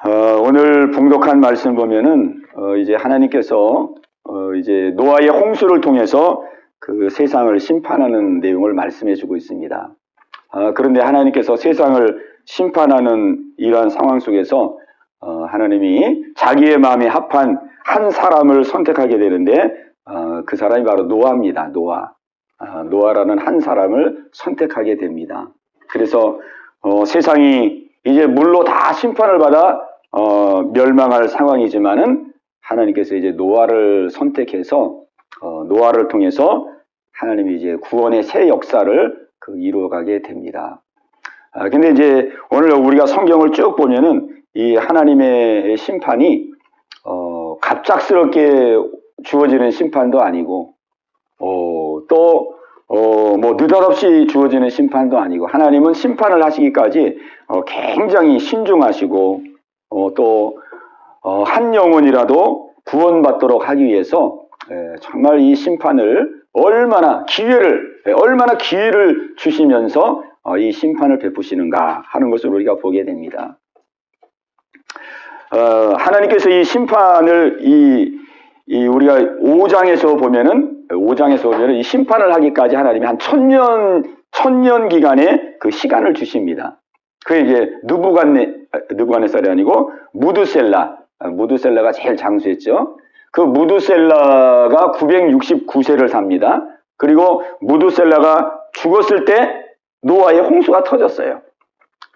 오늘 봉독한 말씀 보면은 이제 하나님께서 이제 노아의 홍수를 통해서 그 세상을 심판하는 내용을 말씀해주고 있습니다. 그런데 하나님께서 세상을 심판하는 이러한 상황 속에서 하나님이 자기의 마음에 합한 한 사람을 선택하게 되는데 그 사람이 바로 노아입니다. 노아라는 한 사람을 선택하게 됩니다. 그래서 세상이 이제 물로 다 심판을 받아 멸망할 상황이지만은 하나님께서 이제 노아를 선택해서 노아를 통해서 하나님이 이제 구원의 새 역사를 이루어가게 됩니다. 근데 이제 오늘 우리가 성경을 쭉 보면은 이 하나님의 심판이 갑작스럽게 주어지는 심판도 아니고 또 뭐 느닷없이 주어지는 심판도 아니고 하나님은 심판을 하시기까지 굉장히 신중하시고 또 한 영혼이라도 구원받도록 하기 위해서 정말 이 심판을 얼마나 기회를 주시면서 이 심판을 베푸시는가 하는 것을 우리가 보게 됩니다. 하나님께서 이 심판을 우리가 5장에서 보면은 이 심판을 하기까지 하나님이 한 1000년 기간의 그 시간을 주십니다. 그게 이제 느부갓네살이 아니고 무드셀라가 제일 장수했죠. 그 무드셀라가 969세를 삽니다. 그리고 무드셀라가 죽었을 때 노아의 홍수가 터졌어요.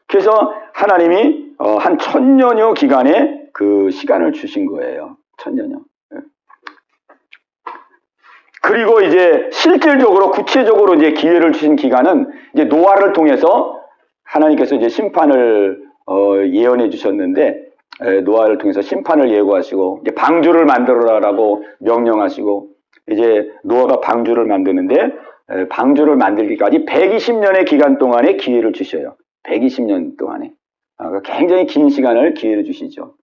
그래서 하나님이 한 1000년여 기간의 그 시간을 주신 거예요. 1000년여. 그리고 이제 실질적으로 구체적으로 이제 기회를 주신 기간은 이제 노아를 통해서 하나님께서 이제 심판을 예언해 주셨는데 노아를 통해서 심판을 예고하시고 이제 방주를 만들어라라고 명령하시고 이제 노아가 방주를 만드는데 방주를 만들기까지 120년의 기간 동안의 기회를 주셔요. 120년 동안에 굉장히 긴 시간을 기회를 주시죠.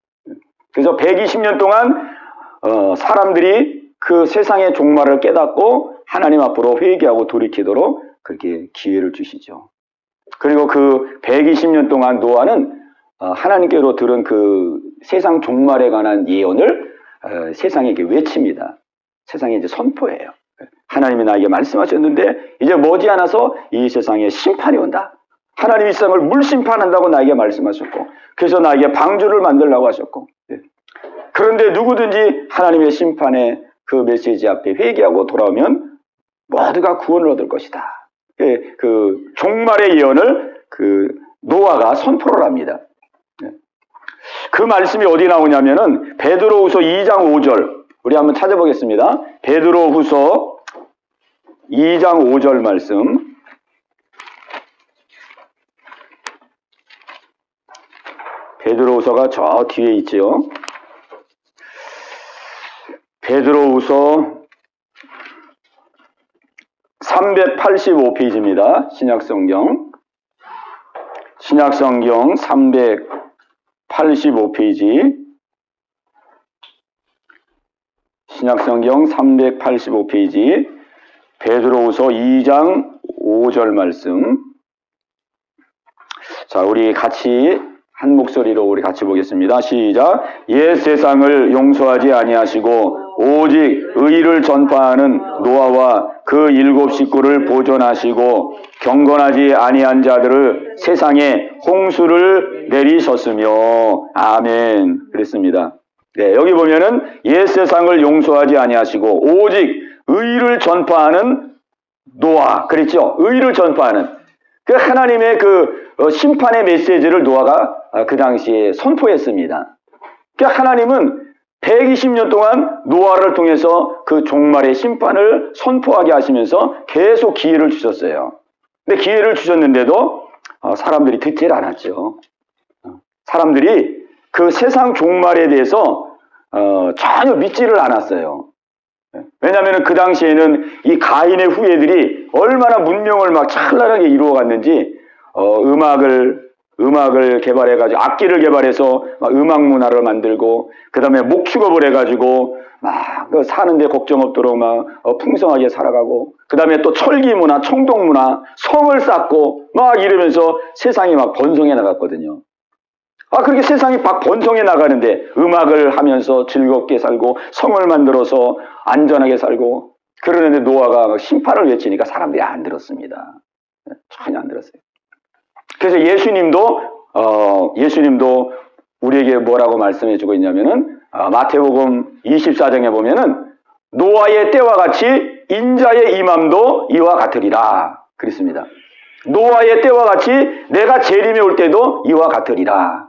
그래서 120년 동안 사람들이 그 세상의 종말을 깨닫고 하나님 앞으로 회개하고 돌이키도록 그렇게 기회를 주시죠. 그리고 그 120년 동안 노아는 하나님께로 들은 그 세상 종말에 관한 예언을 세상에게 외칩니다. 세상에 이제 선포해요. 하나님이 나에게 말씀하셨는데 이제 머지않아서 이 세상에 심판이 온다. 하나님이 이 세상을 물심판한다고 나에게 말씀하셨고 그래서 나에게 방주를 만들라고 하셨고 그런데 누구든지 하나님의 심판에 그 메시지 앞에 회개하고 돌아오면 모두가 구원을 얻을 것이다. 그 종말의 예언을 그 노아가 선포를 합니다. 그 말씀이 어디 나오냐면은 베드로후서 2장 5절 우리 한번 찾아보겠습니다. 베드로후서 2장 5절 말씀. 베드로후서가 저 뒤에 있죠. 베드로후서 385페이지입니다. 신약성경 385페이지 신약성경 385페이지 베드로후서 2장 5절 말씀. 자, 우리 같이 한 목소리로 우리 같이 보겠습니다. 시작. 옛 세상을 용서하지 아니하시고 오직 의를 전파하는 노아와 그 7 식구를 보존하시고 경건하지 아니한 자들을 세상에 홍수를 내리셨으며 아멘. 그랬습니다. 네, 여기 보면은 옛 세상을 용서하지 아니하시고 오직 의를 전파하는 노아. 그랬죠? 의를 전파하는. 그 하나님의 그 심판의 메시지를 노아가 그 당시에 선포했습니다. 그러니까 하나님은 120년 동안 노아를 통해서 그 종말의 심판을 선포하게 하시면서 계속 기회를 주셨어요. 근데 기회를 주셨는데도 사람들이 듣질 않았죠. 사람들이 그 세상 종말에 대해서 전혀 믿지를 않았어요. 왜냐하면 그 당시에는 이 가인의 후예들이 얼마나 문명을 막 찬란하게 이루어갔는지 음악을 개발해가지고 악기를 개발해서 막 음악 문화를 만들고 그 다음에 목축업을 해가지고 막 사는데 걱정 없도록 막 풍성하게 살아가고 그 다음에 또 철기 문화, 청동 문화, 성을 쌓고 막 이러면서 세상이 막 번성해 나갔거든요. 그렇게 세상이 막 번성해 나가는데 음악을 하면서 즐겁게 살고 성을 만들어서 안전하게 살고 그러는데 노아가 막 심판을 외치니까 사람들이 안 들었습니다. 전혀 안 들었어요. 그래서 예수님도 우리에게 뭐라고 말씀해 주고 있냐면은 마태복음 24장에 보면은 노아의 때와 같이 인자의 임함도 이와 같으리라 그랬습니다. 노아의 때와 같이 내가 재림에 올 때도 이와 같으리라.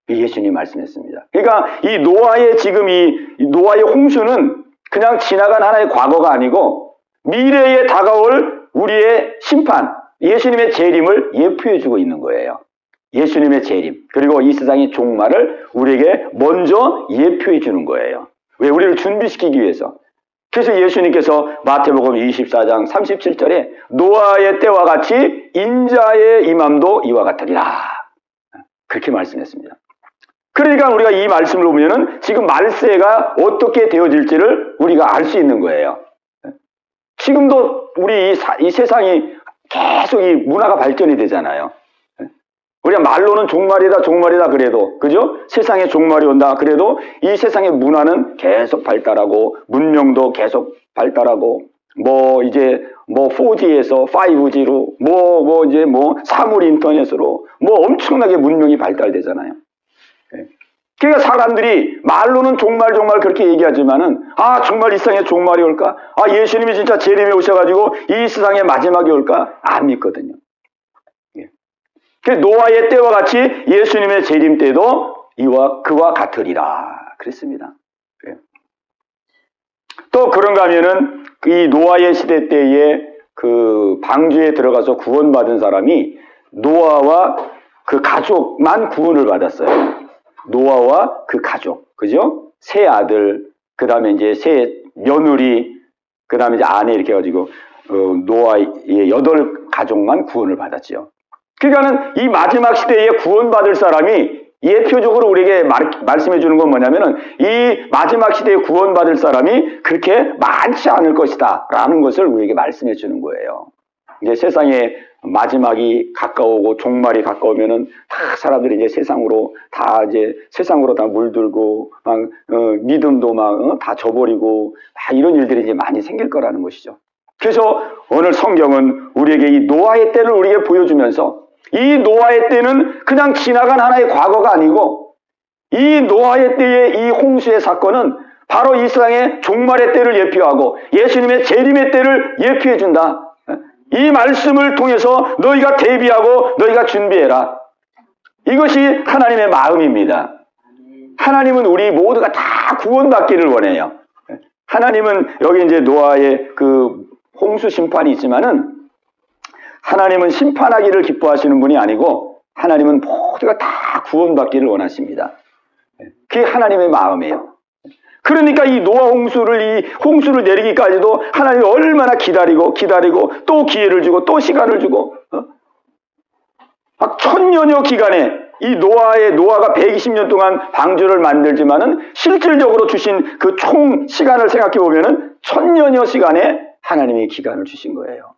예수님 말씀했습니다. 그러니까 이 노아의 지금 이 노아의 홍수는 그냥 지나간 하나의 과거가 아니고 미래에 다가올 우리의 심판, 예수님의 재림을 예표해 주고 있는 거예요. 예수님의 재림, 그리고 이 세상의 종말을 우리에게 먼저 예표해 주는 거예요. 왜? 우리를 준비시키기 위해서. 그래서 예수님께서 마태복음 24장 37절에 노아의 때와 같이 인자의 임함도 이와 같으리라. 그렇게 말씀했습니다. 그러니까 우리가 이 말씀을 보면은 지금 말세가 어떻게 되어질지를 우리가 알 수 있는 거예요. 지금도 우리 이 세상이 계속 이 문화가 발전이 되잖아요. 우리가 말로는 종말이다 그래도, 그죠? 세상에 종말이 온다 그래도 이 세상의 문화는 계속 발달하고 문명도 계속 발달하고 이제 4G에서 5G로 이제 사물 인터넷으로 엄청나게 문명이 발달되잖아요. 그러니까 사람들이 말로는 종말 그렇게 얘기하지만은 정말 이 세상에 종말이 올까? 예수님이 진짜 재림에 오셔가지고 이 세상의 마지막이 올까? 안 믿거든요. 노아의 때와 같이 예수님의 재림 때도 그와 같으리라 그랬습니다. 또 그런가 하면은 이 노아의 시대 때에 그 방주에 들어가서 구원받은 사람이 노아와 그 가족만 구원을 받았어요. 노아와 그 가족, 그죠? 세 아들, 그 다음에 이제 세 며느리, 그 다음에 이제 아내 이렇게 해가지고 노아의 8가족만 구원을 받았죠. 그러니까는 이 마지막 시대에 구원받을 사람이 예표적으로 우리에게 말씀해 주는 건 뭐냐면은 이 마지막 시대에 구원받을 사람이 그렇게 많지 않을 것이다 라는 것을 우리에게 말씀해 주는 거예요. 이제 세상에 마지막이 가까우고 종말이 가까우면은 다 사람들이 이제 세상으로 다 물들고 막 믿음도 막 다 저버리고 이런 일들이 이제 많이 생길 거라는 것이죠. 그래서 오늘 성경은 우리에게 이 노아의 때를 우리에게 보여주면서 이 노아의 때는 그냥 지나간 하나의 과거가 아니고 이 노아의 때의 이 홍수의 사건은 바로 이 세상의 종말의 때를 예표하고 예수님의 재림의 때를 예표해 준다. 이 말씀을 통해서 너희가 대비하고 너희가 준비해라. 이것이 하나님의 마음입니다. 하나님은 우리 모두가 다 구원받기를 원해요. 하나님은 여기 이제 노아의 그 홍수 심판이 있지만은 하나님은 심판하기를 기뻐하시는 분이 아니고 하나님은 모두가 다 구원받기를 원하십니다. 그게 하나님의 마음이에요. 그러니까 이 노아 이 홍수를 내리기까지도 하나님이 얼마나 기다리고 또 기회를 주고 또 시간을 주고 막 천년여 기간에 이 노아가 120년 동안 방주를 만들지만은 실질적으로 주신 그 총 시간을 생각해 보면은 천년여 시간에 하나님이 기간을 주신 거예요.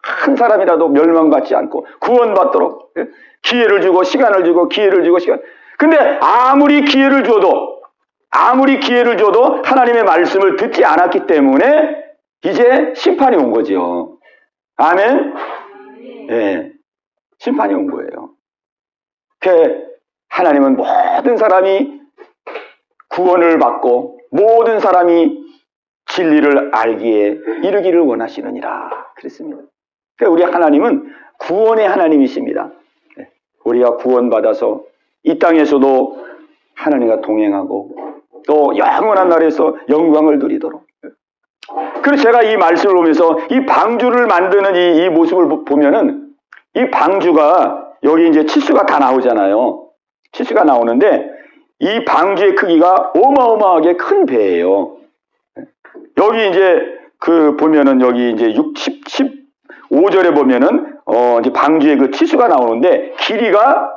한 사람이라도 멸망받지 않고 구원받도록 기회를 주고 시간을 주고 근데 아무리 기회를 줘도 하나님의 말씀을 듣지 않았기 때문에 이제 심판이 온 거죠. 아멘? 네, 심판이 온 거예요. 하나님은 모든 사람이 구원을 받고 모든 사람이 진리를 알기에 이르기를 원하시느니라 그랬습니다. 우리 하나님은 구원의 하나님이십니다. 우리가 구원받아서 이 땅에서도 하나님과 동행하고 또 영원한 날에서 영광을 누리도록. 그래서 제가 이 말씀을 보면서 이 방주를 만드는 이 모습을 보면은 이 방주가 여기 이제 치수가 다 나오잖아요. 치수가 나오는데 이 방주의 크기가 어마어마하게 큰 배예요. 여기 이제 보면은 여기 이제 15절에 보면은 이제 방주의 그 치수가 나오는데 길이가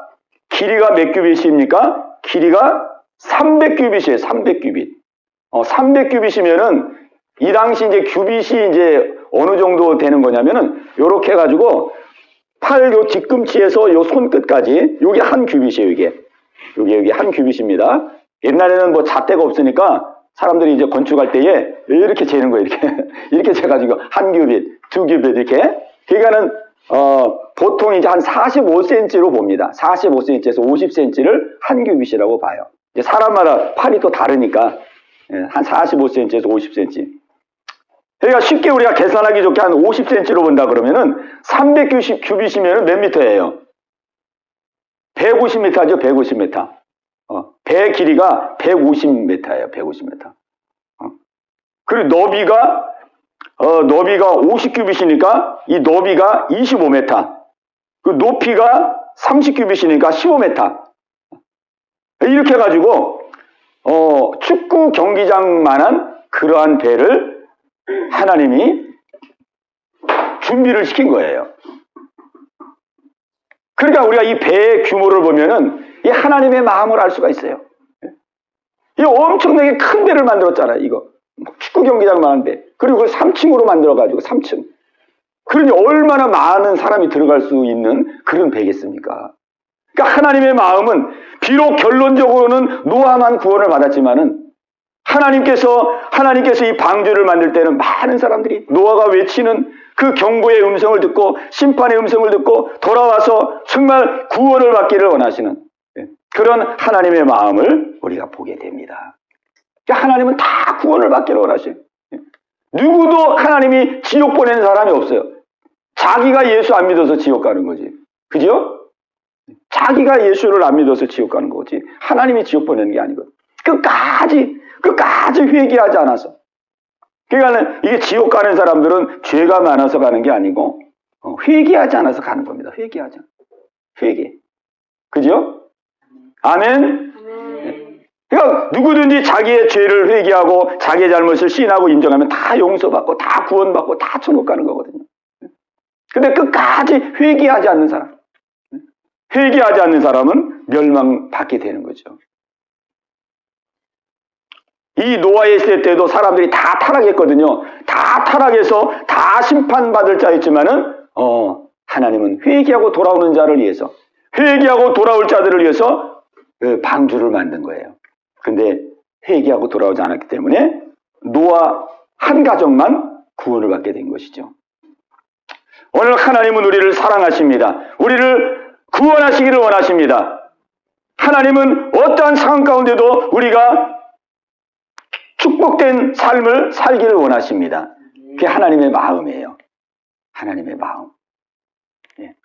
몇 규빗입니까? 길이가 300규빗이에요. 300규빗. 300규빗이면은 이 당시 이제 규빗이 이제 어느 정도 되는 거냐면은 요렇게 해가지고 팔 요 뒤꿈치에서 요 손끝까지 요게 한 규빗이에요. 이게 여기 한 큐빗입니다. 옛날에는 뭐 잣대가 없으니까 사람들이 이제 건축할 때에 이렇게 재는 거예요. 이렇게. 이렇게 재가지고 한 큐빗, 두 큐빗 이렇게. 그러니까는, 보통 이제 한 45cm로 봅니다. 45cm에서 50cm를 한 큐빗이라고 봐요. 이제 사람마다 팔이 또 다르니까, 한 45cm에서 50cm. 그러니까 쉽게 우리가 계산하기 좋게 한 50cm로 본다 그러면은 300큐빗이면 몇 미터예요? 150m죠, 150m. 배 길이가 150m예요, 150m. 그리고 너비가 50큐빗이니까 이 너비가 25m. 그 높이가 30큐빗이니까 15m. 이렇게 해가지고, 축구 경기장만한 그러한 배를 하나님이 준비를 시킨 거예요. 그러니까 우리가 이 배의 규모를 보면은 이 하나님의 마음을 알 수가 있어요. 이 엄청나게 큰 배를 만들었잖아요, 이거. 축구 경기장만한 배. 그리고 그걸 3층으로 만들어가지고, 3층. 그러니 얼마나 많은 사람이 들어갈 수 있는 그런 배겠습니까? 그러니까 하나님의 마음은 비록 결론적으로는 노아만 구원을 받았지만은 하나님께서 이 방주를 만들 때는 많은 사람들이 노아가 외치는 그 경고의 음성을 듣고 심판의 음성을 듣고 돌아와서 정말 구원을 받기를 원하시는 그런 하나님의 마음을 우리가 보게 됩니다. 하나님은 다 구원을 받기를 원하셔요. 누구도 하나님이 지옥 보내는 사람이 없어요. 자기가 예수 안 믿어서 지옥 가는 거지. 그죠? 자기가 예수를 안 믿어서 지옥 가는 거지. 하나님이 지옥 보내는 게 아니거든. 끝까지 회개하지 않아서. 그러니까 이게 지옥 가는 사람들은 죄가 많아서 가는 게 아니고 회개하지 않아서 가는 겁니다. 회개하지 않아. 회개. 그죠? 아멘? 그러니까 누구든지 자기의 죄를 회개하고 자기의 잘못을 시인하고 인정하면 다 용서받고 다 구원받고 다 천국 가는 거거든요. 근데 끝까지 회개하지 않는 사람. 회개하지 않는 사람은 멸망받게 되는 거죠. 이 노아의 시대 때도 사람들이 다 타락했거든요. 다 타락해서 다 심판받을 자였지만은 하나님은 회개하고 돌아오는 자를 위해서 회개하고 돌아올 자들을 위해서 방주를 만든 거예요. 근데 회개하고 돌아오지 않았기 때문에 노아 한 가정만 구원을 받게 된 것이죠. 오늘 하나님은 우리를 사랑하십니다. 우리를 구원하시기를 원하십니다. 하나님은 어떠한 상황 가운데도 우리가 축복된 삶을 살기를 원하십니다. 그게 하나님의 마음이에요. 하나님의 마음. 예.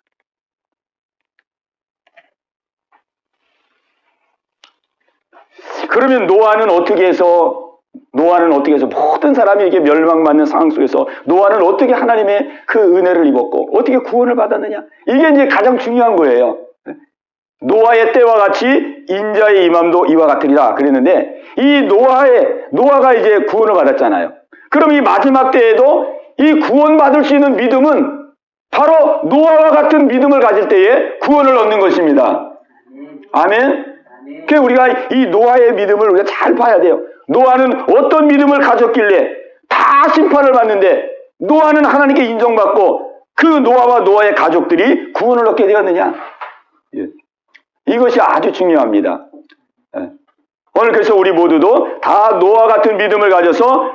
그러면 노아는 어떻게 해서 모든 사람이 이렇게 멸망받는 상황 속에서 노아는 어떻게 하나님의 그 은혜를 입었고 어떻게 구원을 받았느냐? 이게 이제 가장 중요한 거예요. 노아의 때와 같이 인자의 임함도 이와 같으리라 그랬는데 이 노아가 이제 구원을 받았잖아요. 그럼 이 마지막 때에도 이 구원받을 수 있는 믿음은 바로 노아와 같은 믿음을 가질 때에 구원을 얻는 것입니다. 아멘. 그래서 우리가 이 노아의 믿음을 우리가 잘 봐야 돼요. 노아는 어떤 믿음을 가졌길래 다 심판을 받는데 노아는 하나님께 인정받고 그 노아와 노아의 가족들이 구원을 얻게 되었느냐? 예. 이것이 아주 중요합니다. 예. 오늘 그래서 우리 모두도 다 노아 같은 믿음을 가져서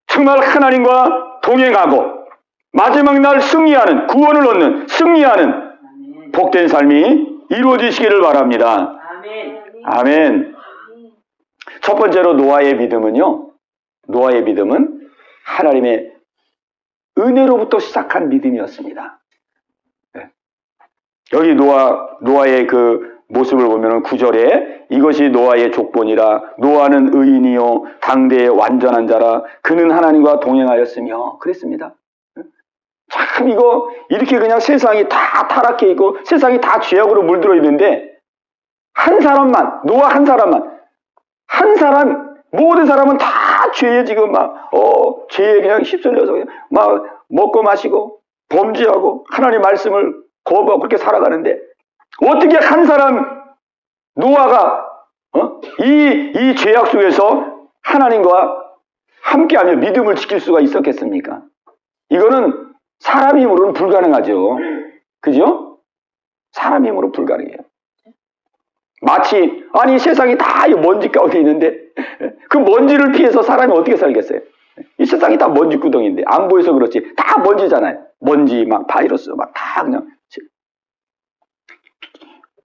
정말 하나님과 동행하고 마지막 날 승리하는, 구원을 얻는, 승리하는 복된 삶이 이루어지시기를 바랍니다. 아멘. 첫 번째로 노아의 믿음은요. 노아의 믿음은 하나님의 은혜로부터 시작한 믿음이었습니다. 네. 여기 노아의 그 모습을 보면 9절에 이것이 노아의 족본이라 노아는 의인이요 당대의 완전한 자라 그는 하나님과 동행하였으며 그랬습니다. 참 이거 이렇게 그냥 세상이 다 타락해 있고 세상이 다 죄악으로 물들어 있는데 한 사람만 노아 한 사람 모든 사람은 다 죄에 지금 죄에 그냥 휩쓸려서 막 먹고 마시고 범죄하고 하나님 말씀을 거부하고 그렇게 살아가는데 어떻게 한 사람 노아가 이 죄악 속에서 하나님과 함께하며 믿음을 지킬 수가 있었겠습니까? 이거는 사람 힘으로는 불가능하죠. 그죠? 사람 힘으로 불가능해요. 마치 아니 세상이 다 이 먼지 가운데 있는데 그 먼지를 피해서 사람이 어떻게 살겠어요? 이 세상이 다 먼지 구덩이인데 안 보여서 그렇지 다 먼지잖아요. 먼지 막 바이러스 막 다 그냥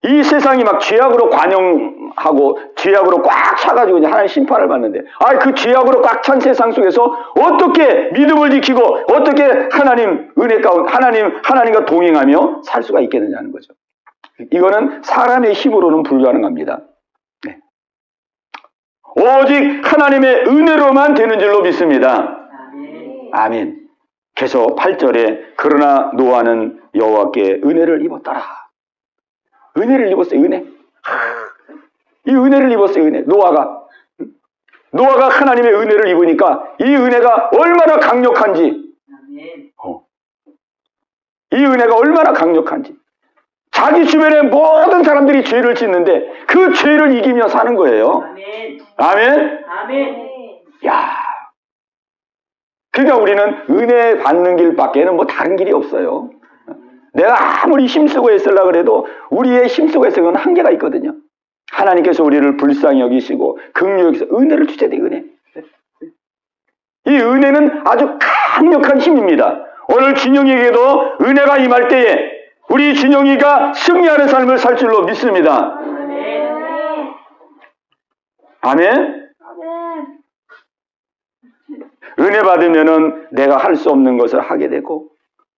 이 세상이 막 죄악으로 관영하고 죄악으로 꽉 차가지고 이제 하나님 심판을 받는데 그 죄악으로 꽉 찬 세상 속에서 어떻게 믿음을 지키고 어떻게 하나님 은혜 가운데 하나님과 동행하며 살 수가 있겠느냐는 거죠. 이거는 사람의 힘으로는 불가능합니다. 네. 오직 하나님의 은혜로만 되는 줄로 믿습니다. 아멘. 그래서 8절에 그러나 노아는 여호와께 은혜를 입었더라. 은혜를 입었어요. 은혜. 이 은혜를 입었어요. 은혜. 노아가 하나님의 은혜를 입으니까 이 은혜가 얼마나 강력한지 이 은혜가 얼마나 강력한지 자기 주변의 모든 사람들이 죄를 짓는데 그 죄를 이기며 사는 거예요. 아멘. 아멘. 야, 그러니까 우리는 은혜 받는 길밖에는 뭐 다른 길이 없어요. 내가 아무리 힘쓰고 애쓰려고 그래도 우리의 힘쓰고 애쓰는 건 한계가 있거든요. 하나님께서 우리를 불쌍히 여기시고 긍휼히 여기서 은혜를 주셔야 돼요. 은혜. 이 은혜는 아주 강력한 힘입니다. 오늘 준영이에게도 은혜가 임할 때에 우리 준영이가 승리하는 삶을 살 줄로 믿습니다. 아멘. 은혜 받으면은 내가 할 수 없는 것을 하게 되고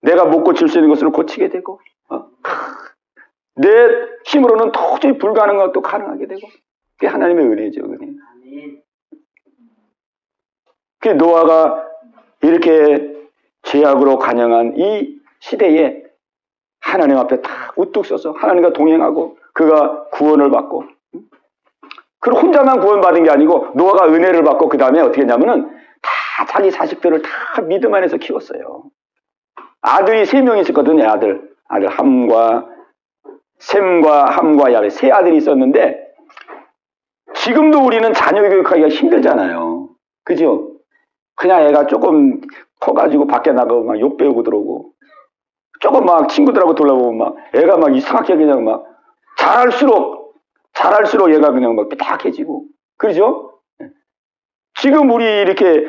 내가 못 고칠 수 있는 것을 고치게 되고 내 힘으로는 도저히 불가능한 것도 가능하게 되고 그게 하나님의 은혜죠. 은혜. 그 노아가 이렇게 죄악으로 관영한 이 시대에 하나님 앞에 딱 우뚝 서서 하나님과 동행하고 그가 구원을 받고 그리고 혼자만 구원받은 게 아니고 노아가 은혜를 받고 그 다음에 어떻게 했냐면은 다 자기 자식들을 다 믿음 안에서 키웠어요. 아들이 3명이 있었거든요. 아들 함과 셈과 함과 야벳 세 아들이 있었는데 지금도 우리는 자녀 교육하기가 힘들잖아요. 그죠? 그냥 애가 조금 커가지고 밖에 나가고 막 욕 배우고 들어오고 조금 막 친구들하고 돌아보면 막 애가 막 이상하게 그냥 막 잘할수록 얘가 그냥 막 삐딱해지고 그러죠? 지금 우리 이렇게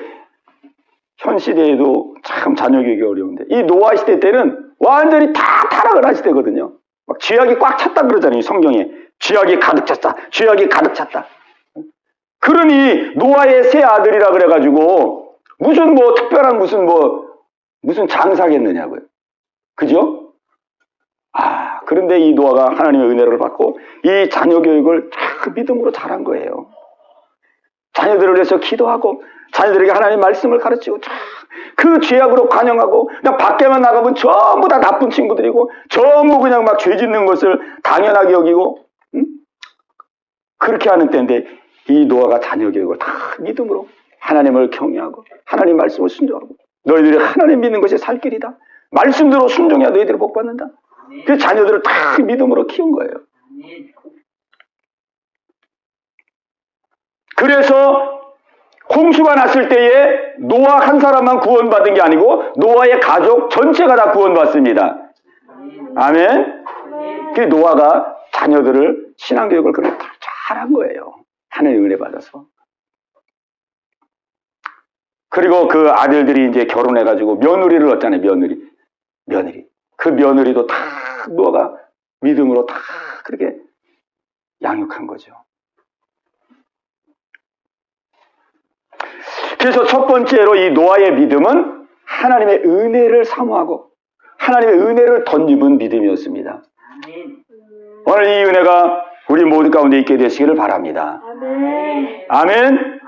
현 시대에도 참 자녀 교육이 어려운데 이 노아 시대 때는 완전히 다 타락을 한 시대거든요. 막 죄악이 꽉 찼다 그러잖아요. 성경에 죄악이 가득 찼다. 죄악이 가득 찼다. 그러니 노아의 세 아들이라 그래가지고 무슨 뭐 특별한 무슨 장사겠느냐고요. 그죠? 그런데 이 노아가 하나님의 은혜를 받고 이 자녀 교육을 다 믿음으로 잘한 거예요. 자녀들을 위해서 기도하고 자녀들에게 하나님 말씀을 가르치고 그 죄악으로 관영하고 그냥 밖에만 나가면 전부 다 나쁜 친구들이고 전부 그냥 막 죄 짓는 것을 당연하게 여기고 그렇게 하는 때인데 이 노아가 자녀 교육을 다 믿음으로 하나님을 경외하고 하나님 말씀을 순종하고 너희들이 하나님 믿는 것이 살 길이다. 말씀대로 순종해야 너희들이 복 받는다. 그 자녀들을 다 믿음으로 키운 거예요. 그래서 홍수가 났을 때에 노아 한 사람만 구원받은 게 아니고 노아의 가족 전체가 다 구원받습니다. 아멘. 그 노아가 자녀들을 신앙교육을 그렇게 다 잘한 거예요. 하나님의 은혜 받아서. 그리고 그 아들들이 이제 결혼해가지고 며느리를 얻잖아요. 며느리. 그 며느리도 다 노아가 믿음으로 다 그렇게 양육한 거죠. 그래서 첫 번째로 이 노아의 믿음은 하나님의 은혜를 사모하고 하나님의 은혜를 덧입은 믿음이었습니다. 오늘 이 은혜가 우리 모두 가운데 있게 되시기를 바랍니다. 아멘.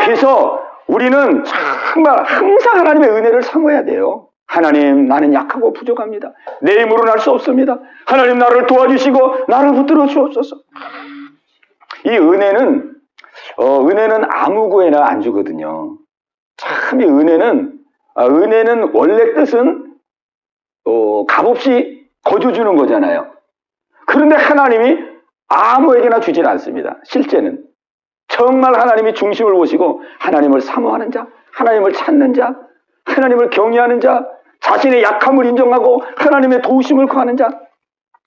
그래서 우리는 정말 항상 하나님의 은혜를 사모해야 돼요. 하나님, 나는 약하고 부족합니다. 내 힘으로는 할 수 없습니다. 하나님, 나를 도와주시고 나를 붙들어 주옵소서. 이 은혜는 아무 구에나 안 주거든요. 참 이 은혜는 원래 뜻은 값없이 거저 주는 거잖아요. 그런데 하나님이 아무에게나 주질 않습니다. 실제는 정말 하나님이 중심을 보시고 하나님을 사모하는 자, 하나님을 찾는 자, 하나님을 경외하는 자, 자신의 약함을 인정하고 하나님의 도우심을 구하는 자,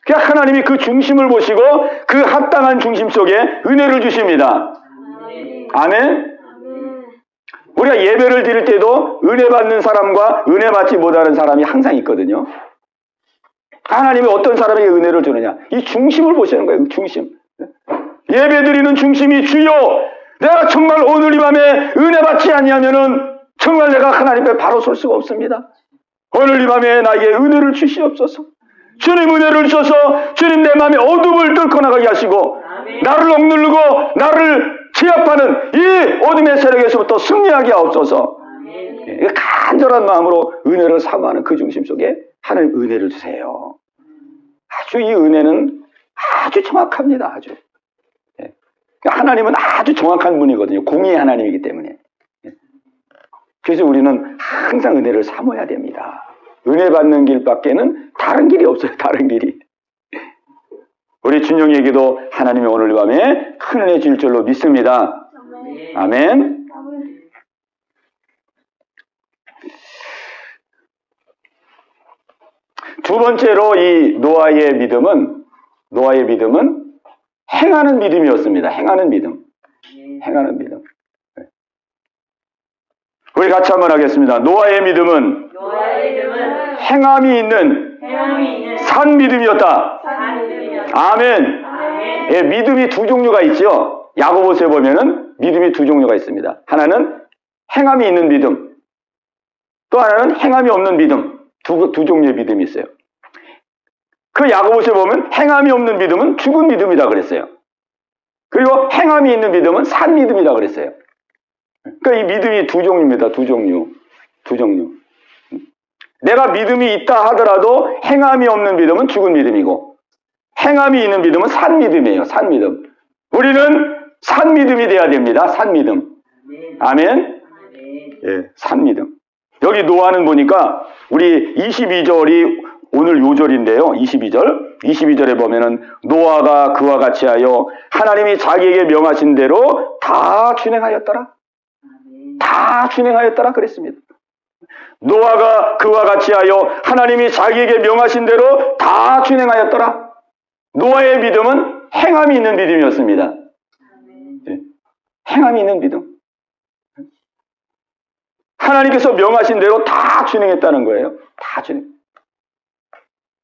그러니까 하나님이 그 중심을 보시고 그 합당한 중심 속에 은혜를 주십니다. 아멘? 우리가 예배를 드릴 때도 은혜 받는 사람과 은혜 받지 못하는 사람이 항상 있거든요. 하나님이 어떤 사람에게 은혜를 주느냐? 이 중심을 보시는 거예요. 중심. 예배 드리는 중심이 주여, 내가 정말 오늘 이 밤에 은혜 받지 아니하면은 정말 내가 하나님 앞에 바로 설 수가 없습니다. 오늘 이 밤에 나에게 은혜를 주시옵소서. 주님 은혜를 주셔서 주님 내 마음에 어둠을 뚫고 나가게 하시고 나를 억누르고 나를 제압하는 이 어둠의 세력에서부터 승리하게 하옵소서. 간절한 마음으로 은혜를 사모하는 그 중심 속에 하나님 은혜를 주세요. 아주 이 은혜는 아주 정확합니다. 아주. 하나님은 아주 정확한 분이거든요. 공의의 하나님이기 때문에. 그래서 우리는 항상 은혜를 사모해야 됩니다. 은혜 받는 길밖에는 다른 길이 없어요. 다른 길이. 우리 준영에게도 하나님이 오늘 밤에 큰 은혜 줄 줄로 믿습니다. 아멘. 두 번째로 이 노아의 믿음은 행하는 믿음이었습니다. 행하는 믿음. 행하는 믿음. 우리 같이 한번 하겠습니다. 노아의 믿음은 행함이 있는 산 믿음이었다. 아멘. 예, 믿음이 두 종류가 있죠. 야고보서에 보면은 믿음이 두 종류가 있습니다. 하나는 행함이 있는 믿음, 또 하나는 행함이 없는 믿음. 두 종류의 믿음이 있어요. 그 야고보서에 보면 행함이 없는 믿음은 죽은 믿음이다 그랬어요. 그리고 행함이 있는 믿음은 산 믿음이다 그랬어요. 그러니까 이 믿음이 두 종류입니다. 두 종류. 내가 믿음이 있다 하더라도 행함이 없는 믿음은 죽은 믿음이고 행함이 있는 믿음은 산 믿음이에요. 산 믿음. 우리는 산 믿음이 돼야 됩니다. 산 믿음. 아멘. 예, 산 믿음. 여기 노아는 보니까 우리 22절이 오늘 요절인데요. 22절에 보면은 노아가 그와 같이 하여 하나님이 자기에게 명하신 대로 다 준행하였더라. 다 준행하였더라 그랬습니다. 노아가 그와 같이 하여 하나님이 자기에게 명하신 대로 다 준행하였더라. 노아의 믿음은 행함이 있는 믿음이었습니다. 네. 행함이 있는 믿음. 하나님께서 명하신 대로 다 준행했다는 거예요. 다 준행.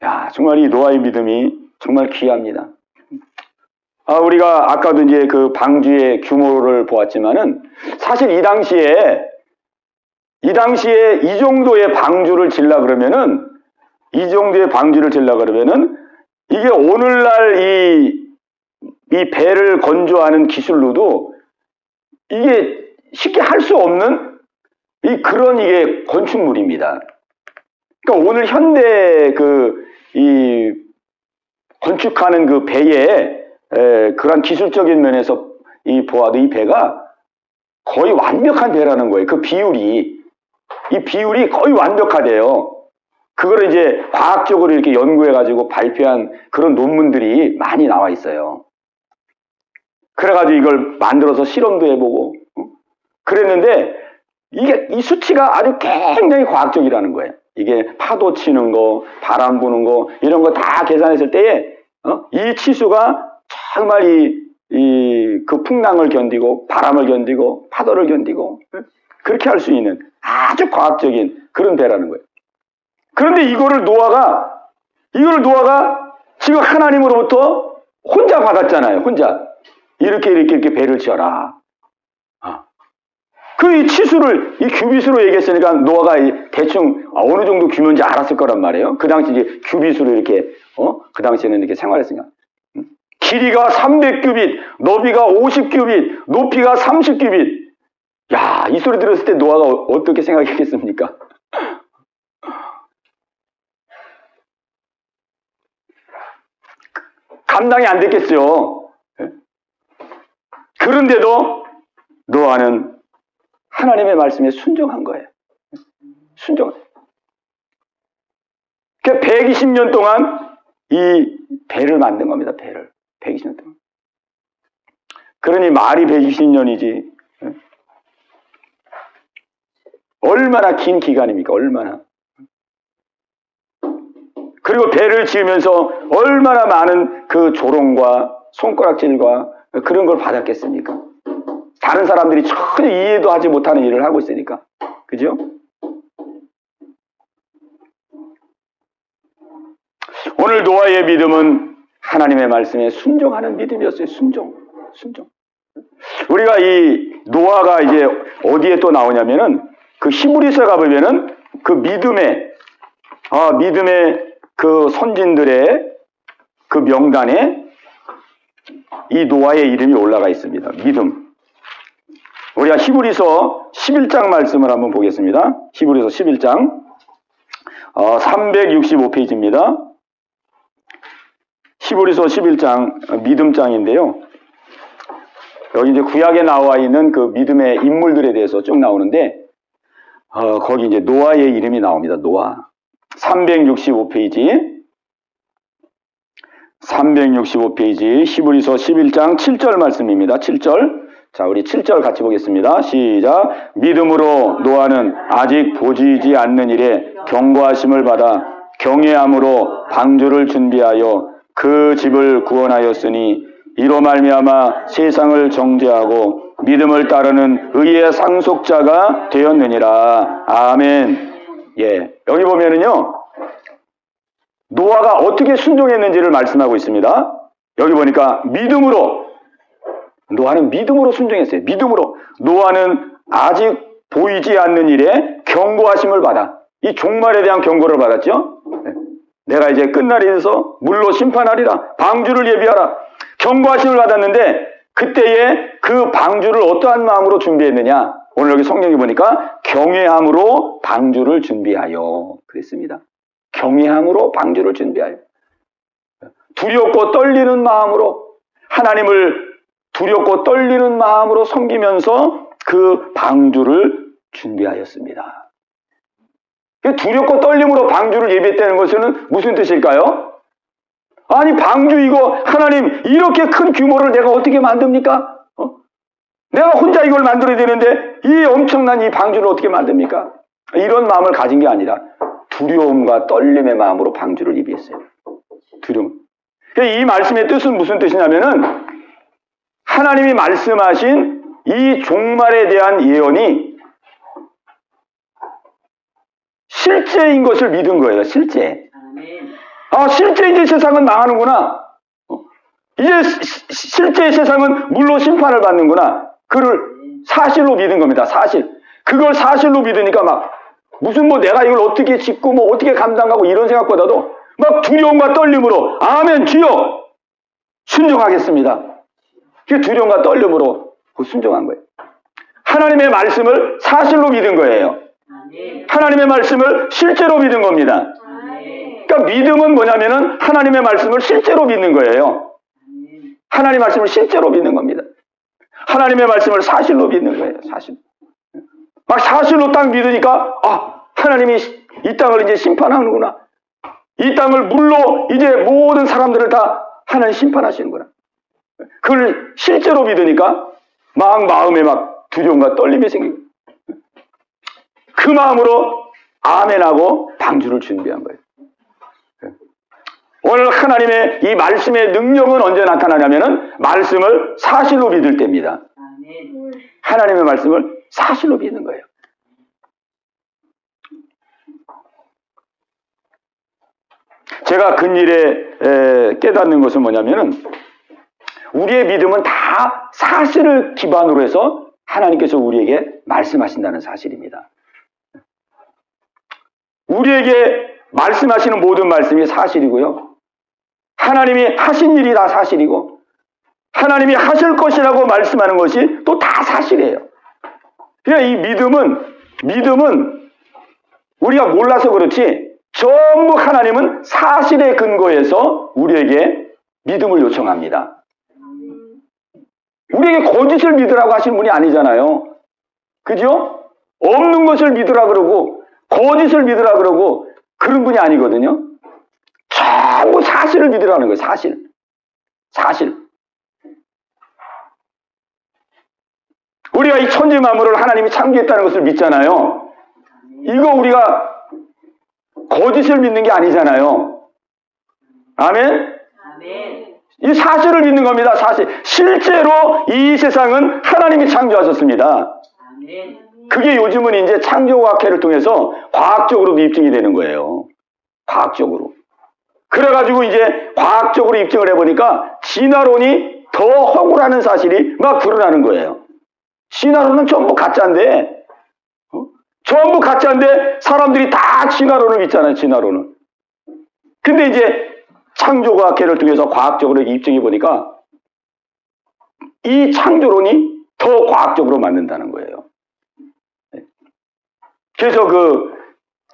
야, 정말 이 노아의 믿음이 정말 귀합니다. 우리가 아까도 이제 그 방주의 규모를 보았지만은 사실 이 당시에 이 정도의 방주를 질라 그러면은 이게 오늘날 이 배를 건조하는 기술로도 이게 쉽게 할 수 없는 그런 이게 건축물입니다. 그러니까 오늘 현대 이 건축하는 그 배에 그런 기술적인 면에서 보아도 이 배가 거의 완벽한 배라는 거예요. 그 비율이 거의 완벽하대요. 그거를 이제 과학적으로 이렇게 연구해가지고 발표한 그런 논문들이 많이 나와 있어요. 그래가지고 이걸 만들어서 실험도 해보고, 그랬는데, 이 수치가 아주 굉장히 과학적이라는 거예요. 이게 파도 치는 거, 바람 부는 거, 이런 거 다 계산했을 때에, 이 치수가 정말 그 풍랑을 견디고, 바람을 견디고, 파도를 견디고, 그렇게 할 수 있는 아주 과학적인 그런 배라는 거예요. 그런데 이거를 노아가 지금 하나님으로부터 혼자 받았잖아요. 혼자. 이렇게 배를 지어라. 이 치수를, 이 규빗으로 얘기했으니까 노아가 대충 어느 정도 규모인지 알았을 거란 말이에요. 그 당시 이제 규빗으로 이렇게, 그 당시에는 이렇게 생활했으니까. 길이가 300규빗, 너비가 50규빗, 높이가 30규빗. 야, 이 소리 들었을 때 노아가 어떻게 생각했겠습니까? 감당이 안 됐겠죠. 그런데도 노아는 하나님의 말씀에 순종한 거예요. 순종. 그러니까 120년 동안 이 배를 만든 겁니다. 배를. 120년 동안. 그러니 말이 120년이지. 얼마나 긴 기간입니까? 얼마나. 그리고 배를 지으면서 얼마나 많은 그 조롱과 손가락질과 그런 걸 받았겠습니까? 다른 사람들이 전혀 이해도 하지 못하는 일을 하고 있으니까. 그죠? 오늘 노아의 믿음은 하나님의 말씀에 순종하는 믿음이었어요. 순종. 우리가 이 노아가 이제 어디에 또 나오냐면은 그 히브리서 가보면은 그 믿음의 그 선진들의 그 명단에 이 노아의 이름이 올라가 있습니다. 믿음. 우리가 히브리서 11장 말씀을 한번 보겠습니다. 히브리서 11장 365페이지입니다. 히브리서 11장 믿음장인데요. 여기 이제 구약에 나와 있는 그 믿음의 인물들에 대해서 쭉 나오는데 거기 이제 노아의 이름이 나옵니다. 노아. 365페이지 히브리서 11장 7절 말씀입니다. 7절. 자, 우리 7절 같이 보겠습니다. 시작. 믿음으로 노아는 아직 보이지 않는 일에 경고하심을 받아 경외함으로 방주를 준비하여 그 집을 구원하였으니 이로 말미암아 세상을 정죄하고 믿음을 따르는 의의 상속자가 되었느니라. 아멘. 예, 여기 보면은요, 노아가 어떻게 순종했는지를 말씀하고 있습니다. 여기 보니까 노아는 믿음으로 순종했어요. 믿음으로. 노아는 아직 보이지 않는 일에 경고하심을 받아. 이 종말에 대한 경고를 받았죠. 내가 이제 끝날이 돼서 물로 심판하리라. 방주를 예비하라. 경고하심을 받았는데 그때에 그 방주를 어떠한 마음으로 준비했느냐. 오늘 여기 성경에 보니까 경외함으로 방주를 준비하여 그랬습니다. 경외함으로 방주를 준비하여. 두렵고 떨리는 마음으로 하나님을 두렵고 떨리는 마음으로 섬기면서 그 방주를 준비하였습니다. 두렵고 떨림으로 방주를 예비했다는 것은 무슨 뜻일까요? 아니, 방주 이거 하나님 이렇게 큰 규모를 내가 어떻게 만듭니까? 내가 혼자 이걸 만들어야 되는데 이 엄청난 이 방주를 어떻게 만듭니까? 이런 마음을 가진 게 아니라 두려움과 떨림의 마음으로 방주를 예비했어요. 두려움. 이 말씀의 뜻은 무슨 뜻이냐면은 하나님이 말씀하신 이 종말에 대한 예언이 실제인 것을 믿은 거예요. 실제. 실제 이제 세상은 망하는구나. 이제 실제 세상은 물로 심판을 받는구나. 그를 사실로 믿은 겁니다. 사실. 그걸 사실로 믿으니까 막 무슨 내가 이걸 어떻게 짓고 어떻게 감당하고 이런 생각보다도 막 두려움과 떨림으로 아멘 주여 순종하겠습니다. 그 두려움과 떨림으로 순종한 거예요. 하나님의 말씀을 사실로 믿은 거예요. 하나님의 말씀을 실제로 믿은 겁니다. 그러니까 믿음은 뭐냐면은 하나님의 말씀을 실제로 믿는 거예요. 하나님의 말씀을 실제로 믿는 겁니다. 하나님의 말씀을 사실로 믿는 거예요. 사실. 막 사실로 딱 믿으니까 하나님이 이 땅을 이제 심판하는구나. 이 땅을 물로 이제 모든 사람들을 다 하나님 심판하시는구나. 그걸 실제로 믿으니까 막 마음에 막 두려움과 떨림이 생기고 그 마음으로 아멘하고 방주를 준비한 거예요. 오늘 하나님의 이 말씀의 능력은 언제 나타나냐면은 말씀을 사실로 믿을 때입니다. 하나님의 말씀을 사실로 믿는 거예요. 제가 근일에 깨닫는 것은 뭐냐면은 우리의 믿음은 다 사실을 기반으로 해서 하나님께서 우리에게 말씀하신다는 사실입니다. 우리에게 말씀하시는 모든 말씀이 사실이고요. 하나님이 하신 일이 다 사실이고 하나님이 하실 것이라고 말씀하는 것이 또 다 사실이에요. 그러니까 이 믿음은 우리가 몰라서 그렇지 전부 하나님은 사실에 근거해서 우리에게 믿음을 요청합니다. 우리에게 거짓을 믿으라고 하신 분이 아니잖아요. 그죠? 없는 것을 믿으라 그러고 거짓을 믿으라 그러고 그런 분이 아니거든요. 전부 사실을 믿으라는 거예요. 사실. 우리가 이 천지 만물을 하나님이 창조했다는 것을 믿잖아요. 이거 우리가 거짓을 믿는 게 아니잖아요. 아멘? 아멘. 이 사실을 믿는 겁니다. 사실. 실제로 이 세상은 하나님이 창조하셨습니다. 아멘. 그게 요즘은 이제 창조과학회를 통해서 과학적으로도 입증이 되는 거예요. 과학적으로. 그래가지고 이제 과학적으로 입증을 해보니까 진화론이 더 허구라는 사실이 막 드러나는 거예요. 진화론은 전부 가짜인데, 전부 가짜인데 사람들이 다 진화론을 믿잖아요. 진화론은. 근데 이제 창조과학회를 통해서 과학적으로 입증해 보니까 이 창조론이 더 과학적으로 맞는다는 거예요. 그래서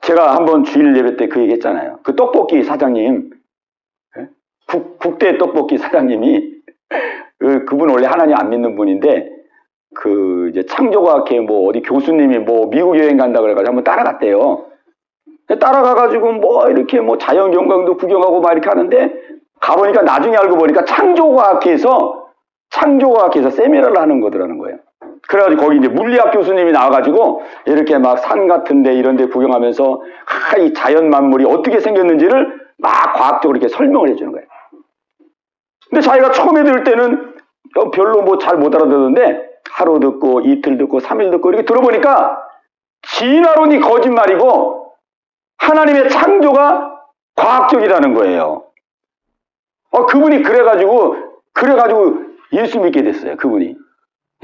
제가 한번 주일 예배 때 그 얘기 했잖아요. 그 떡볶이 사장님, 국대 떡볶이 사장님이, 그분 원래 하나님 안 믿는 분인데, 이제 창조과학회 뭐 어디 교수님이 뭐 미국 여행 간다 그래가지고 한번 따라갔대요. 따라가가지고 뭐 이렇게 뭐 자연경관도 구경하고 막 이렇게 하는데, 가보니까 나중에 알고 보니까 창조과학회에서 세미나를 하는 거더라는 거예요. 그래가지고 거기 이제 물리학 교수님이 나와가지고 이렇게 막 산 같은데 이런 데 구경하면서 이 자연 만물이 어떻게 생겼는지를 막 과학적으로 이렇게 설명을 해주는 거예요. 근데 자기가 처음에 들을 때는 별로 뭐 잘 못 알아듣는데 하루 듣고 이틀 듣고 3일 듣고 이렇게 들어보니까 진화론이 거짓말이고 하나님의 창조가 과학적이라는 거예요. 그분이 그래가지고 예수 믿게 됐어요. 그분이.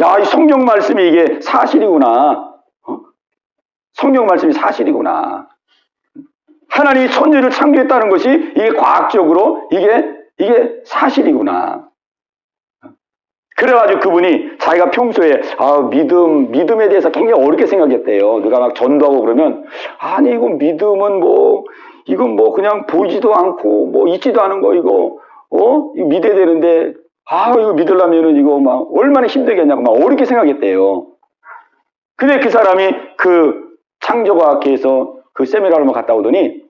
야, 이 성경 말씀이 이게 사실이구나. 성경 말씀이 사실이구나. 하나님이 천지를 창조했다는 것이 이게 과학적으로 이게 사실이구나. 그래가지고 그분이 자기가 평소에 믿음에 대해서 굉장히 어렵게 생각했대요. 누가 막 전도하고 그러면 아니 이거 믿음은 이건 그냥 보이지도 않고 뭐 있지도 않은 거 이거 믿어야 되는데 이거 믿으려면은 이거 막 얼마나 힘들겠냐고 막 어렵게 생각했대요. 근데 그 사람이 그 창조과학회에서 그 세미나를 갔다 오더니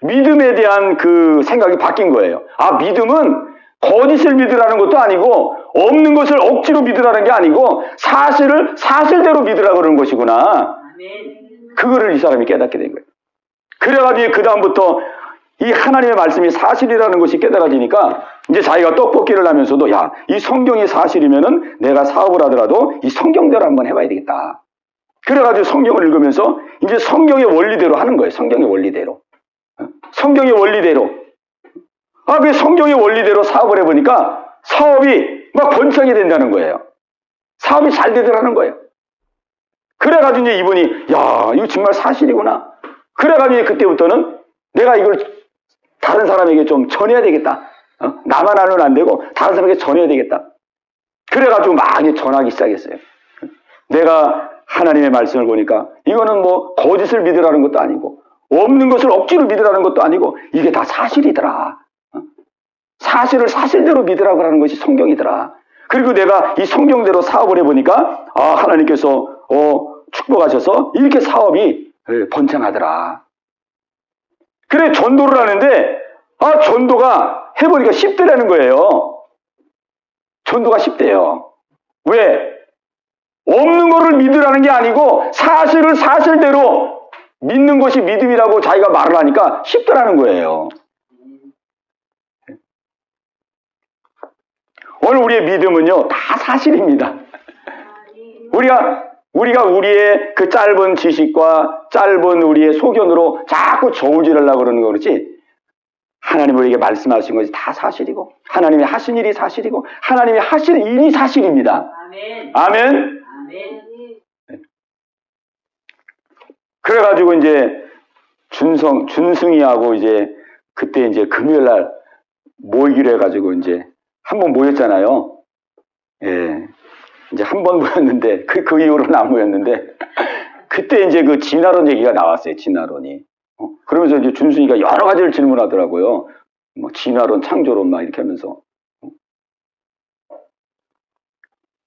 믿음에 대한 그 생각이 바뀐 거예요. 믿음은 거짓을 믿으라는 것도 아니고 없는 것을 억지로 믿으라는 게 아니고 사실을 사실대로 믿으라 그러는 것이구나. 그거를 이 사람이 깨닫게 된 거예요. 그래가지고 그 다음부터 이 하나님의 말씀이 사실이라는 것이 깨달아지니까 이제 자기가 떡볶이를 하면서도 이 성경이 사실이면은 내가 사업을 하더라도 이 성경대로 한번 해봐야 되겠다. 그래가지고 성경을 읽으면서 이제 성경의 원리대로 하는 거예요. 성경의 원리대로. 성경의 원리대로. 그 성경의 원리대로 사업을 해보니까 사업이 막 번창이 된다는 거예요. 사업이 잘 되더라는 거예요. 그래가지고 이제 이분이 이거 정말 사실이구나. 그래가지고 그때부터는 내가 이걸 다른 사람에게 좀 전해야 되겠다. 나만 알면 안 되고 다른 사람에게 전해야 되겠다. 그래가지고 많이 전하기 시작했어요. 내가 하나님의 말씀을 보니까 이거는 뭐 거짓을 믿으라는 것도 아니고 없는 것을 억지로 믿으라는 것도 아니고 이게 다 사실이더라. 사실을 사실대로 믿으라고 하는 것이 성경이더라. 그리고 내가 이 성경대로 사업을 해보니까 하나님께서 축복하셔서 이렇게 사업이 번창하더라. 그래 전도를 하는데 전도가 해보니까 쉽더라는 거예요. 전도가 쉽대요. 왜? 없는 거를 믿으라는 게 아니고 사실을 사실대로 믿는 것이 믿음이라고 자기가 말을 하니까 쉽더라는 거예요. 오늘 우리의 믿음은요 다 사실입니다. 우리가 우리의 그 짧은 지식과 짧은 우리의 소견으로 자꾸 저울질하려고 그러는 거 그렇지, 하나님 우리에게 말씀하신 것이 다 사실이고 하나님이 하신 일이 사실이고 하나님이 하실 일이 사실입니다. 아멘. 아멘. 아멘. 그래가지고 이제 준승이하고 이제 그때 이제 금요일날 모이기로 해가지고 이제 한번 모였잖아요. 예. 이제 한 번 모였는데, 그 이후로는 안 모였는데, 그때 이제 그 진화론 얘기가 나왔어요, 진화론이. 그러면서 이제 준순이가 여러 가지를 질문하더라고요. 뭐, 진화론, 창조론 막 이렇게 하면서.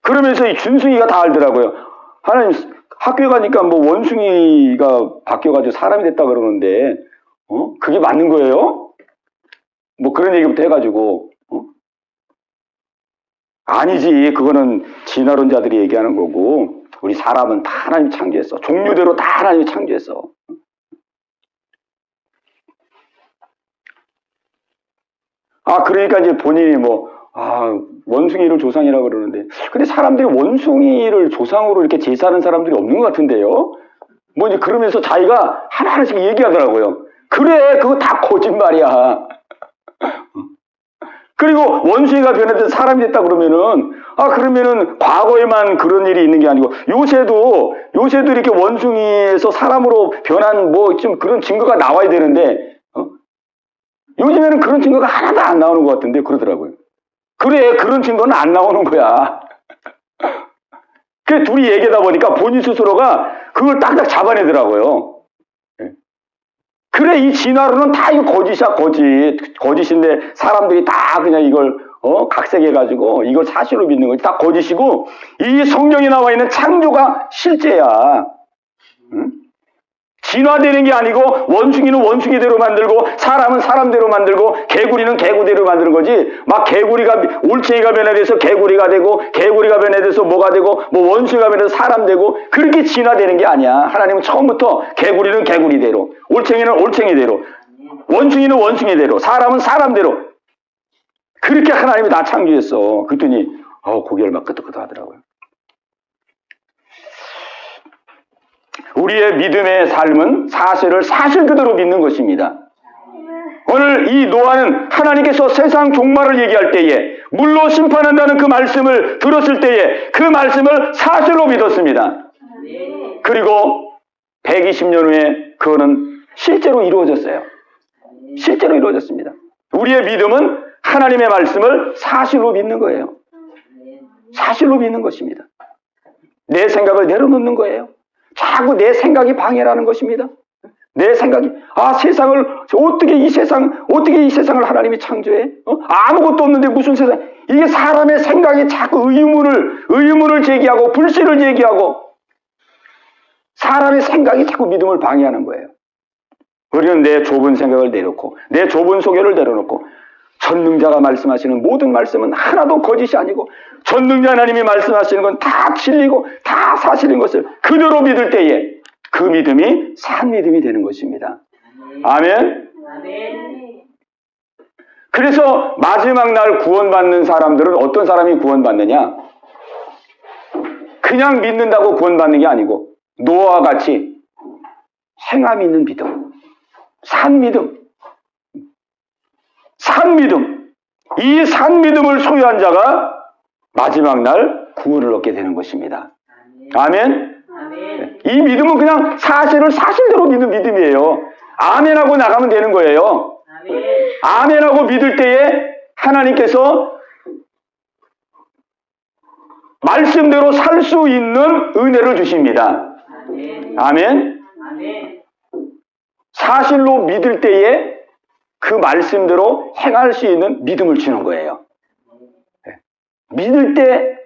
그러면서 이 준순이가 다 알더라고요. 하나님, 학교에 가니까 뭐 원숭이가 바뀌어가지고 사람이 됐다 그러는데, 그게 맞는 거예요? 뭐 그런 얘기부터 해가지고, 아니지, 그거는 진화론자들이 얘기하는 거고 우리 사람은 다 하나님이 창조했어. 종류대로 다 하나님이 창조했어. 그러니까 이제 본인이 원숭이를 조상이라고 그러는데, 근데 사람들이 원숭이를 조상으로 이렇게 제사하는 사람들이 없는 것 같은데요? 이제 그러면서 자기가 하나하나씩 얘기하더라고요. 그래, 그거 다 거짓말이야. 그리고 원숭이가 변해서 사람이 됐다 그러면은, 그러면은 과거에만 그런 일이 있는 게 아니고, 요새도 이렇게 원숭이에서 사람으로 변한 좀 그런 증거가 나와야 되는데, 요즘에는 그런 증거가 하나도 안 나오는 것 같은데, 그러더라고요. 그래, 그런 증거는 안 나오는 거야. 그 둘이 얘기하다 보니까 본인 스스로가 그걸 딱딱 잡아내더라고요. 그래, 이 진화론은 다 이거 거짓이야, 거짓인데 사람들이 다 그냥 이걸 각색해가지고 이걸 사실로 믿는 거지. 다 거짓이고, 이 성경에 나와 있는 창조가 실제야. 응? 진화되는 게 아니고, 원숭이는 원숭이대로 만들고, 사람은 사람대로 만들고, 개구리는 개구리대로 만드는 거지. 막 올챙이가 변해돼서 개구리가 되고, 개구리가 변해돼서 뭐가 되고, 원숭이가 변해서 사람 되고, 그렇게 진화되는 게 아니야. 하나님은 처음부터 개구리는 개구리대로, 올챙이는 올챙이대로, 원숭이는 원숭이대로, 사람은 사람대로, 그렇게 하나님이 다 창조했어. 그랬더니, 고개를 막 끄덕끄덕 하더라고요. 우리의 믿음의 삶은 사실을 사실 그대로 믿는 것입니다. 오늘 이 노아는 하나님께서 세상 종말을 얘기할 때에, 물로 심판한다는 그 말씀을 들었을 때에 그 말씀을 사실로 믿었습니다. 그리고 120년 후에 그거는 실제로 이루어졌어요. 실제로 이루어졌습니다. 우리의 믿음은 하나님의 말씀을 사실로 믿는 거예요. 사실로 믿는 것입니다. 내 생각을 내려놓는 거예요. 자꾸 내 생각이 방해라는 것입니다. 내 생각이, 어떻게 이 세상을 하나님이 창조해? 아무것도 없는데 무슨 세상? 이게 사람의 생각이 자꾸 의문을 제기하고, 불신을 제기하고, 사람의 생각이 자꾸 믿음을 방해하는 거예요. 우리는 내 좁은 생각을 내려놓고, 내 좁은 소견을 내려놓고, 전능자가 말씀하시는 모든 말씀은 하나도 거짓이 아니고, 전능자 하나님이 말씀하시는 건 다 진리고 다 사실인 것을 그대로 믿을 때에 그 믿음이 산 믿음이 되는 것입니다. 아멘. 그래서 마지막 날 구원받는 사람들은 어떤 사람이 구원받느냐? 그냥 믿는다고 구원받는 게 아니고, 노아와 같이 행함이 있는 믿음, 산 믿음, 이 산 믿음을 소유한 자가 마지막 날 구원을 얻게 되는 것입니다. 아멘. 이 믿음은 그냥 사실을 사실대로 믿는 믿음이에요. 아멘하고 나가면 되는 거예요. 아멘하고 믿을 때에 하나님께서 말씀대로 살 수 있는 은혜를 주십니다. 아멘. 사실로 믿을 때에 그 말씀대로 행할 수 있는 믿음을 주는 거예요. 믿을 때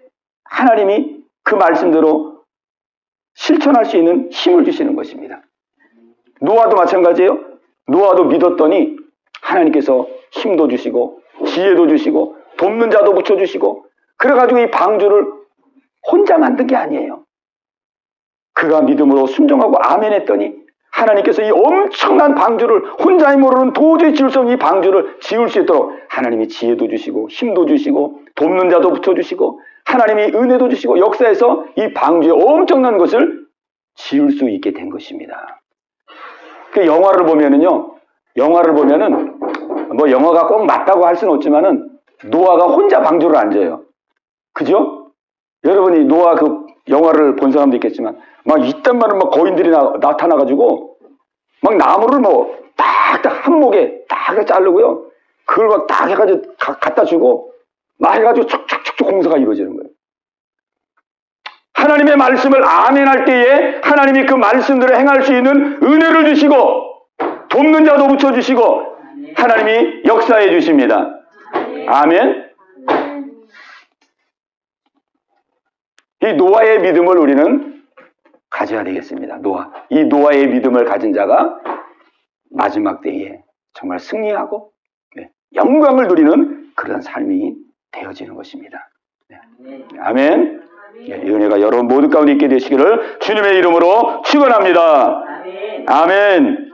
하나님이 그 말씀대로 실천할 수 있는 힘을 주시는 것입니다. 노아도 마찬가지예요. 노아도 믿었더니 하나님께서 힘도 주시고 지혜도 주시고 돕는 자도 붙여주시고, 그래가지고 이 방주를 혼자 만든 게 아니에요. 그가 믿음으로 순종하고 아멘 했더니 하나님께서 이 엄청난 방주를, 혼자 힘으로는 도저히 지을 수 없는 이 방주를 지을 수 있도록 하나님이 지혜도 주시고 힘도 주시고 돕는 자도 붙여주시고 하나님이 은혜도 주시고 역사에서 이 방주에 엄청난 것을 지을 수 있게 된 것입니다. 그 영화를 보면은 영화가 꼭 맞다고 할 수는 없지만은 노아가 혼자 방주를 안 져요. 그죠? 여러분이 노아 그 영화를 본 사람도 있겠지만 막 이딴 많은 막 거인들이 나타나가지고 막 나무를 딱딱 한목에 딱 자르고요. 그걸 막 딱 해가지고 갖다 주고 막 해가지고 촉촉촉촉 공사가 이루어지는 거예요. 하나님의 말씀을 아멘할 때에 하나님이 그 말씀대로 행할 수 있는 은혜를 주시고 돕는 자도 붙여주시고 하나님이 역사해 주십니다. 아멘. 이 노아의 믿음을 우리는 가져야 되겠습니다. 이 노아의 믿음을 가진 자가 마지막 때에 정말 승리하고 영광을 누리는 그런 삶이 되어지는 것입니다. 아멘. 이 은혜가 여러분 모두 가운데 있게 되시기를 주님의 이름으로 축원합니다. 아멘.